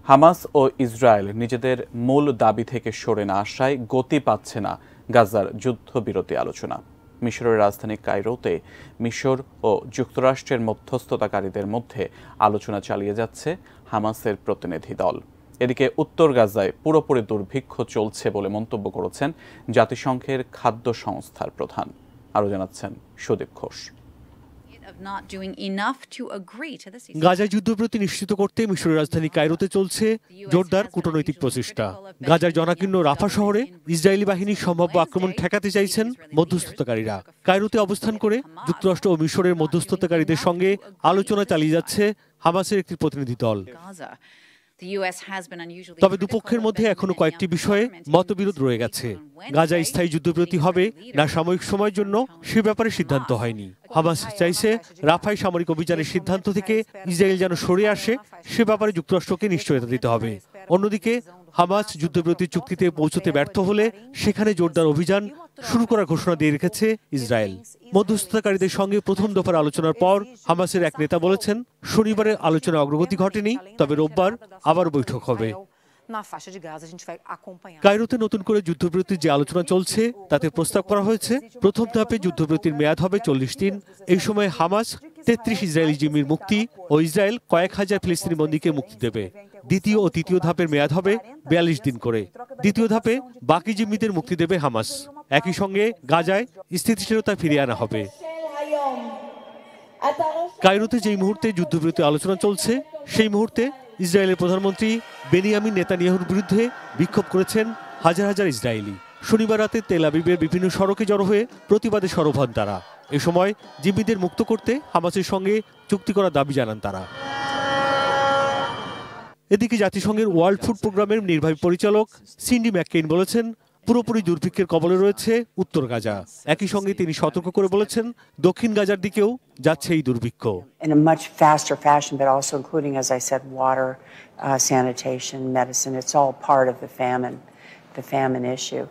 Hamas ও Israel নিজেদের মূল দাবি থেকে সরে না আসায় গতি পাচ্ছে না গাজার যুদ্ধবিরতি আলোচনা। মিশরের রাজধানী কায়রোতে মিশর ও যুক্তরাষ্ট্রের মধ্যস্থতাকারীদের মধ্যে আলোচনা চালিয়ে যাচ্ছে হামাসের প্রতিনিধি দল। এদিকে উত্তর গাজায় পুরোপুরি দুর্ভিক্ষ চলছে বলে মন্তব্য করেছেন জাতিসংঘের খাদ্য সংস্থার প্রধান। আরও জানাচ্ছেন সুদীপ ঘোষ। গাজায় যুদ্ধবিরতি নিশ্চিত করতে মিশরের রাজধানী কায়রোতে চলছে জোরদার কূটনৈতিক প্রচেষ্টা। গাজার জনাকীর্ণ রাফা শহরে ইসরায়েলি বাহিনীর সম্ভাব্য আক্রমণ ঠেকাতে চাইছেন মধ্যস্থতাকারীরা। কায়রোতে অবস্থান করে যুক্তরাষ্ট্র ও মিশরের মধ্যস্থতাকারীদের সঙ্গে আলোচনা চালিয়ে যাচ্ছে হামাসের একটি প্রতিনিধি দল। তবে দুপক্ষের মধ্যে এখনো কয়েকটি বিষয়ে মতবিরোধ রয়ে গেছে। গাজায় স্থায়ী যুদ্ধবিরতি হবে না সাময়িক সময়ের জন্য সে ব্যাপারে সিদ্ধান্ত হয়নি। হামাস চাইছে রাফায় সামরিক অভিযানের সিদ্ধান্ত থেকে ইসরায়েল যেন সরে আসে, সে ব্যাপারে যুক্তরাষ্ট্রকে নিশ্চয়তা দিতে হবে। অন্যদিকে হামাস যুদ্ধবিরতি চুক্তিতে পৌঁছতে ব্যর্থ হলে সেখানে জোরদার অভিযান শুরু করার ঘোষণা দিয়ে রেখেছে ইসরায়েল। মধ্যস্থতাকারীদের সঙ্গে প্রথম দফার আলোচনার পর হামাসের এক নেতা বলেছেন, শনিবারের আলোচনায় অগ্রগতি ঘটেনি, তবে রোববার আবার বৈঠক হবে। কায়রোতে নতুন করে যুদ্ধবিরতির যে আলোচনা চলছে তাতে প্রস্তাব করা হয়েছে প্রথম ধাপে যুদ্ধবিরতির মেয়াদ হবে 40 দিন। এই সময় হামাস 33 ইসরায়েলি জিম্মির মুক্তি ও ইসরায়েল কয়েক হাজার ফিলিস্তিনি বন্দীকে মুক্তি দেবে। দ্বিতীয় ও তৃতীয় ধাপের মেয়াদ হবে 42 দিন করে। দ্বিতীয় ধাপে বাকি জিম্মিদের মুক্তি দেবে হামাস। একই সঙ্গে গাজায় স্থিতিশীলতা ফিরিয়ে আনা হবে। কায়রোতে যেই মুহূর্তে যুদ্ধবিরতি আলোচনা চলছে সেই মুহূর্তে ইসরায়েলের প্রধানমন্ত্রী বেনিয়ামিন নেতানিয়াহুর বিরুদ্ধে বিক্ষোভ করেছেন হাজার হাজার ইসরায়েলি। শনিবার রাতে তেল আবিবের বিভিন্ন সড়কে জড়ো হয়ে প্রতিবাদে সরব হন তারা। এ সময় জিম্মিদের মুক্ত করতে হামাসের সঙ্গে চুক্তি করার দাবি জানান তারা। এদিকে জাতিসংঘের ওয়ার্ল্ড ফুড প্রোগ্রামের নির্বাহী পরিচালক সিন্ডি ম্যাককেইন বলেছেন, পুরোপুরি দুর্ভিক্ষের কবলে রয়েছে উত্তর গাজা। একই সঙ্গে তিনি সতর্ক করে বলেছেন, দক্ষিণ গাজার দিকেও যাচ্ছে এই দুর্ভিক্ষ।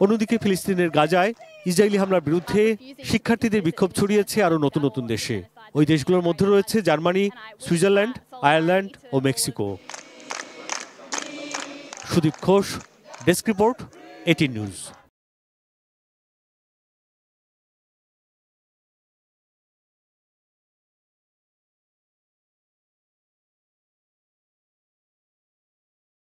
অন্যদিকে ফিলিস্তিনের গাজায় ইসরায়েলি হামলার বিরুদ্ধে শিক্ষার্থীদের বিক্ষোভ ছড়িয়েছে আরও নতুন নতুন দেশে। ওই দেশগুলোর মধ্যে রয়েছে জার্মানি, সুইজারল্যান্ড, আয়ারল্যান্ড ও Mexico. Sudip Ghosh, desk report, 18 news.